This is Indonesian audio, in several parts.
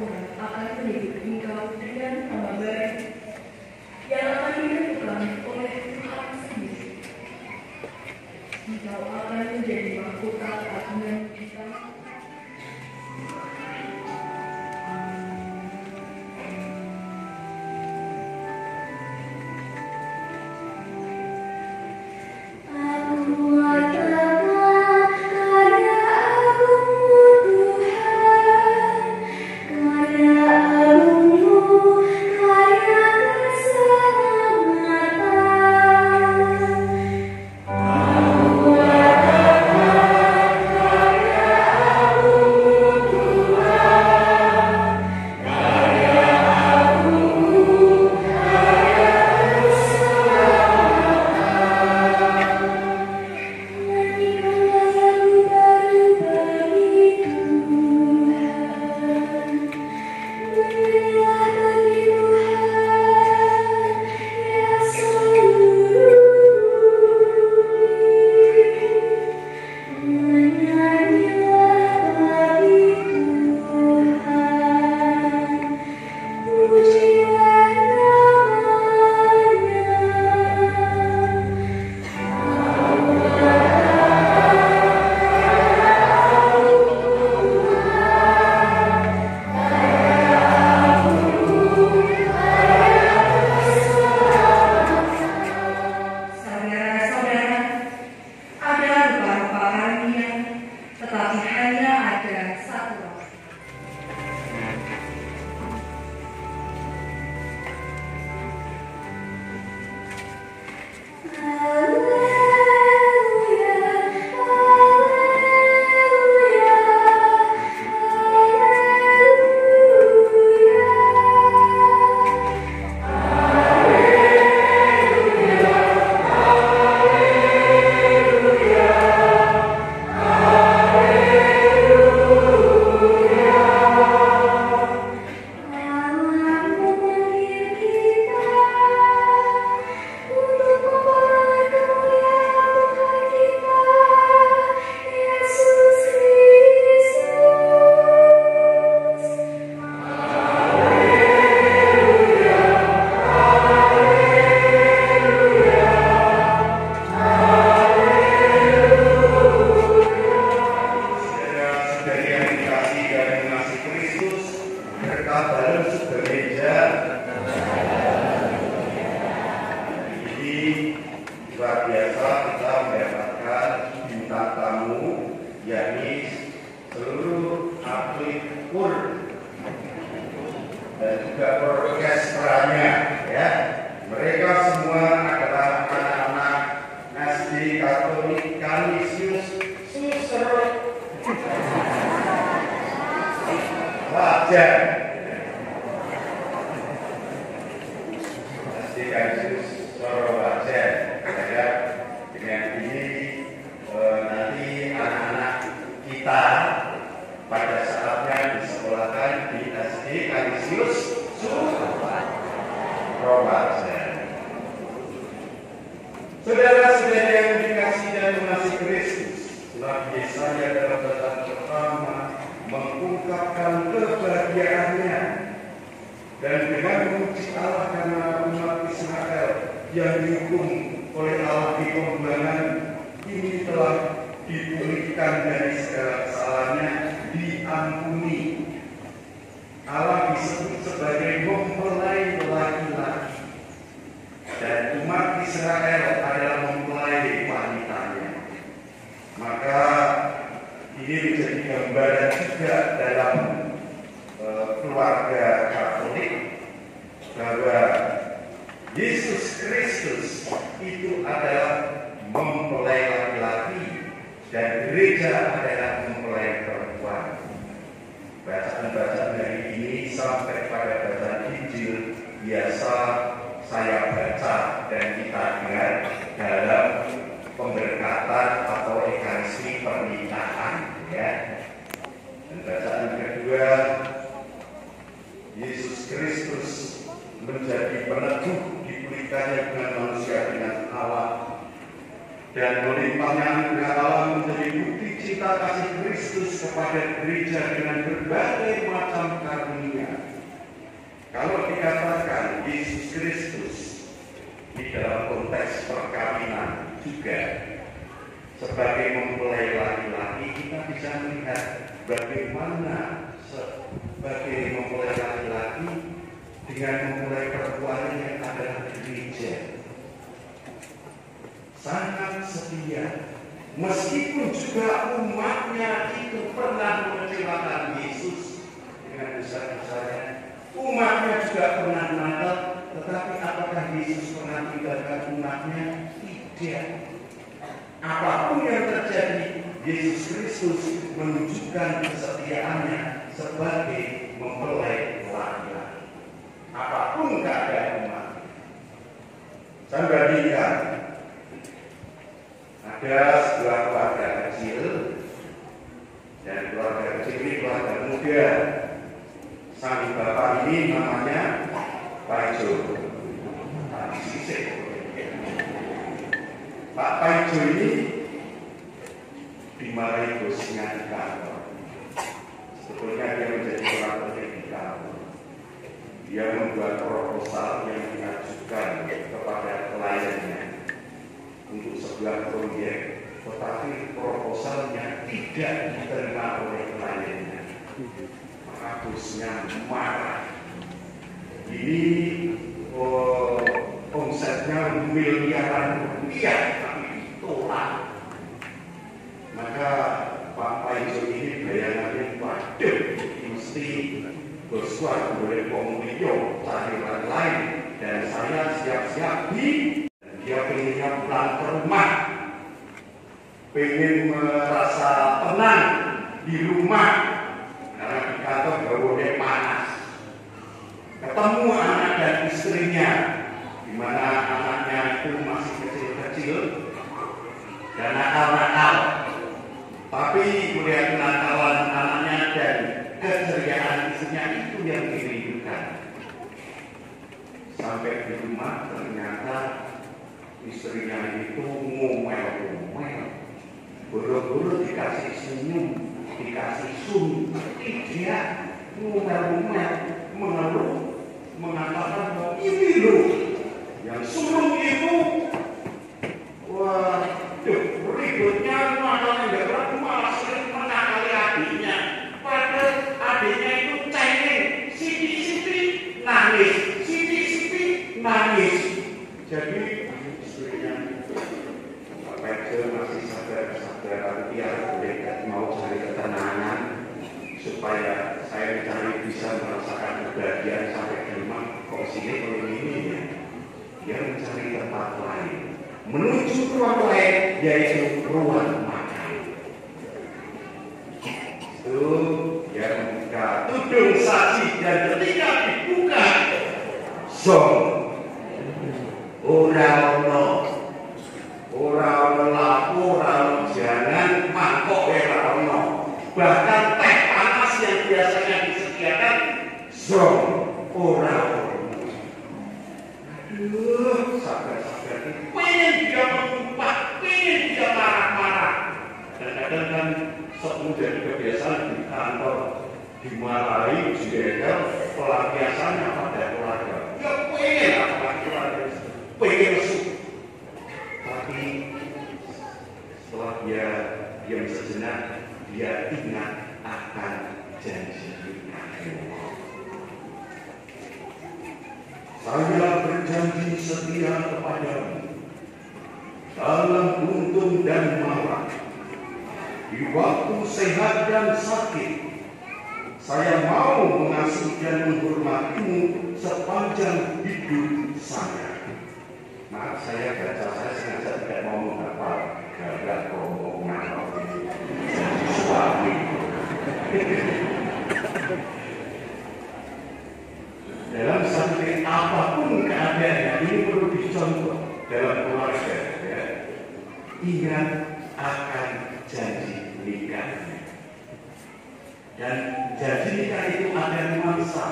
orang akan menyebut engkau dengan nama baik yang akan ditentukan oleh Tuhan sendiri. Engkau akan menjadi mahkota agungan kita. Luar biasa kita mendapatkan bintang tamu, yakni seluruh atlet PUR dan juga orkestranya, ya. Mereka semua adalah anak-anak SD Katolik Canisius Susero Wajar. SD Canisius Susero Wajar. Dengan ini nanti anak-anak kita pada saatnya disekolahkan di SD Canisius Susero Wajar. Saudara-saudara yang dikasihi dan mengasihi Kristus, Nabi Yesaya dalam bacaan pertama mengungkapkan kebahagiaannya dan dengan memuji Allah karena umat Israel yang dihukum oleh Allah di pembuangan ini telah dipulihkan dari segala kesalahannya, diampuni. Allah disebut sebagai mempelai laki-laki dan umat Israel adalah mempelai wanitanya. Maka ini menjadi gambaran juga dalam keluarga Katolik bahwa Yesus Kristus itu adalah mempelai laki-laki dan gereja adalah mempelai perempuan. Bacaan-bacaan hari ini sampai pada bacaan Injil biasa saya baca dan kita dengar dalam pemberkatan atau ekaristi pernikahan, ya. Dan bacaan kedua, Yesus Kristus menjadi peneguh dipulihkannya dengan manusia dengan Allah, dan melimpahnya anugerah Allah menjadi bukti cinta kasih Kristus kepada gereja dengan berbagai macam karunia juga. Sebagai mempelai laki-laki, kita bisa melihat bagaimana sebagai mempelai laki-laki dengan mempelai perempuan yang adalah gereja sangat setia. Meskipun juga umatnya itu pernah mengecewakan Yesus dengan besar-besarnya, umatnya juga pernah nakal, tetapi apakah Yesus pernah tinggalkan umatnya? Tidak. Apapun yang terjadi, Yesus Kristus menunjukkan kesetiaannya sebagai mempelai laki-laki. Apapun keadaan umat. Saya bandingkan, ada sebuah keluarga kecil, dan keluarga kecil ini keluarga muda. Sang bapak ini namanya Pak Jo. Pak Paijo ini dimarahi bosnya di kantor. Sebetulnya dia menjadi orang penting di kantor. Dia membuat proposal yang diajukan kepada kliennya untuk sebuah proyek, tetapi proposalnya tidak diterima oleh kliennya. Maka bosnya marah. Ini omsetnya miliaran rupiah, tapi ditolak. Maka Pak Paijo ini bayangannya, waduh, mesti bosku boleh komunio cari orang lain, dan saya siap-siap dia pengennya pulang ke rumah, pengen merasa tenang di rumah, karena di kantor gak boleh panas. Ketemu anak dan istrinya, di mana anaknya itu masih kecil-kecil dan nakal-nakal, tapi melihat kenakalan anaknya dan keceriaan istrinya itu yang dirindukan. Sampai di rumah ternyata istrinya itu ngomel-ngomel, buru-buru dikasih senyum, dikasih sun, dia ngomel-ngomel, mengeluh, mengatakan bahwa ini loh yang suruh itu, waduh, ributnya malah tidak berapa, malah sering menakali adiknya. Padahal adiknya itu cengeng, siti-siti nangis, siti-siti nangis. Jadi istrinya Pak Paijo masih sabar-sabar, tapi dia boleh mau cari ketenangan supaya saya mencari bisa merasakan kebahagiaan sampai di rumah. Kok sini kalau ini ya? Dia mencari tempat lain, menuju ruang lain, yaitu ruang makan. Itu dia membuka tudung saji, dan ketika dibuka, ora-ora jangan mangkok ora-ora. Bahkan teh panas yang biasanya disediakan, ora-ora. Aduh, sabar-sabar, pengen dia mengumpat, pengen dia marah-marah. Dan kadang kan menjadi kebiasaan di kantor, dimarahi, diedar, pelampiasannya pada keluarga. Ya pengen apa keluarga, pengen mesum. Tapi setelah dia diam sejenak, dia ingat akan janji Allah. Saya berjanji setia kepadamu dalam untung dan malang, di waktu sehat dan sakit. Saya mau mengasihi dan menghormatimu sepanjang hidup saya. Nah, saya sengaja tidak mau menghafal gagak rombongan suami. Dalam sampai apapun keadaannya, ini perlu dicontoh dalam keluarga. Ya. Ingat akan janji nikahnya. Dan janji nikah itu ada nuansa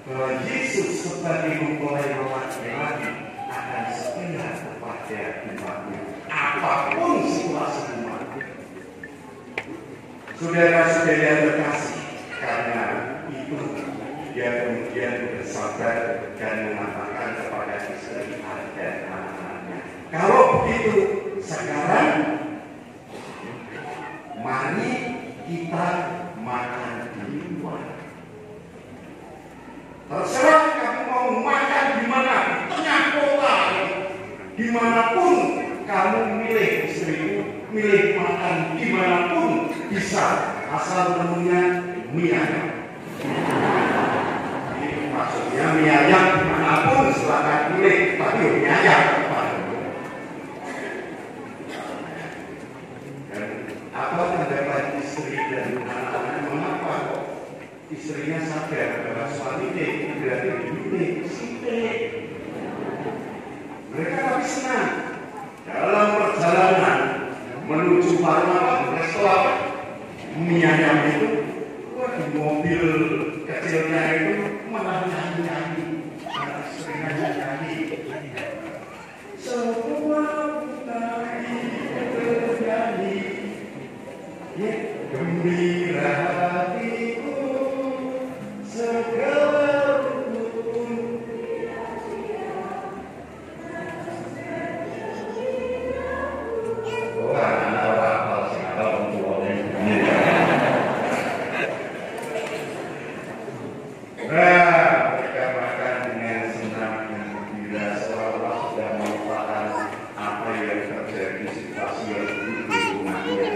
bahwa Yesus sebagai mempelai laki-laki akan setia kepada umatnya, apapun situasi umatnya. Saudara-saudara yang terkasih, karena itu dia kemudian bersabar dan mengatakan kepada istri dan anak-anaknya, kalau begitu sekarang mari kita makan di luar. Terserah kamu mau makan di mana, di tengah kota, dimanapun kamu milih istrimu, milih makan dimanapun bisa, asal menunya mie ayam. Maksudnya mie ayam dimanapun silakan pilih, tapi mie ayam. Dan apa pendapat istri dan anak-anak, mengapa kok istrinya sadar bahwa suaminya berarti dimilih sithik? Mereka tapi senang dalam perjalanan menuju warung restoran mie ayam itu, di mobil kecilnya itu malah nyanyi, istrinya nyanyi. Semua putari bernyanyi, gembira hatiku, segala rukun. Oh, anak-anak orang hafal sih, hafal untuk ini. Mereka makan dengan senang dan gembira, seolah-olah sudah melupakan apa yang terjadi, situasi yang buruk di rumahnya.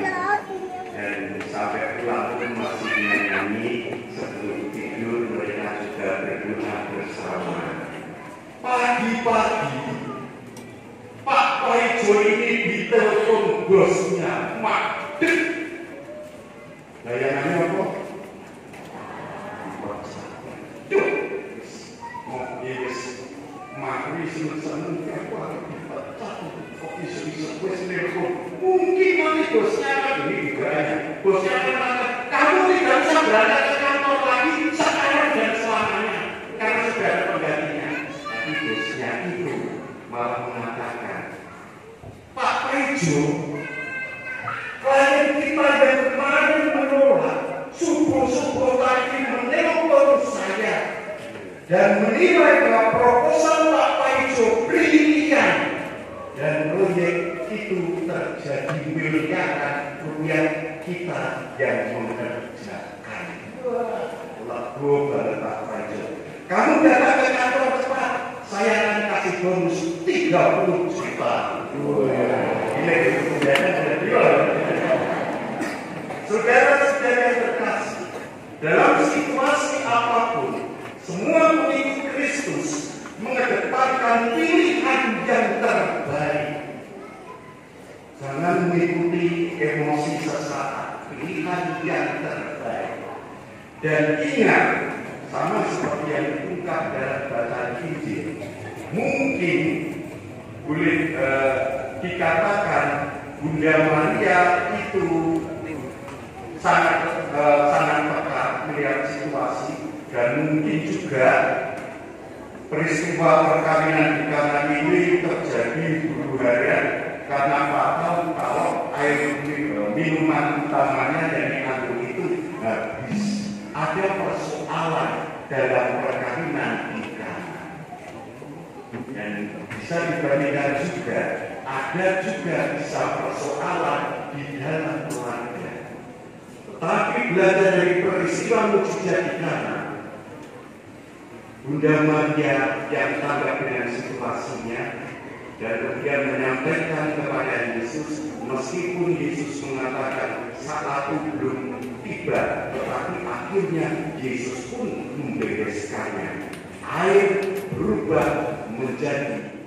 Dan sampai pulang pun masih nyanyi, sebelum tidur mereka juga berdoa bersama. Pagi-pagi Pak Paijo ini ditelepon bosnya, Madek. Bayangannya apa? Mungkin nanti bosnya ini juga bosnya kamu tidak bisa berada ke kantor lagi sekarang dan selamanya karena sudah ada penggantinya. Tapi bosnya itu malah mengatakan, Pak Paijo, klien kita yang kemarin menolak subuh-subuh tadi menelpon saya dan menilai bahwa proposal Pak Paijo brilian dan proyek itu terjadi miliaran rupiah kita yang mengerjakan. Lagu banget Pak Paijo. Kamu datang ke kantor cepat, saya akan kasih bonus 30 juta. Ini kemudiannya sudah jual. Saudara-saudara yang terkasih, dalam situasi apapun, semua pengikut Kristus mengedepankan pilihan yang terbaik. Jangan mengikuti emosi sesaat, pilihan yang terbaik. Dan ingat, sama seperti yang diungkap dalam bacaan Injil, mungkin boleh dikatakan Bunda Maria itu sangat peka melihat situasi, dan mungkin juga peristiwa perkawinan di Kana ini terjadi dulu harian karena tahu kalau air minuman utamanya yang diandung itu habis. Ada persoalan dalam perkawinan di Kana, dan bisa dibandingkan juga ada juga bisa persoalan di dalam keluarga. Tetapi belajar dari peristiwa mukjizat di Kana, Bunda Maria yang tanggap dengan situasinya dan kemudian menyampaikan kepada Yesus, meskipun Yesus mengatakan saatku belum tiba, tetapi akhirnya Yesus pun membereskannya. Air berubah menjadi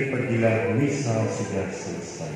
pergilah, misa sudah selesai.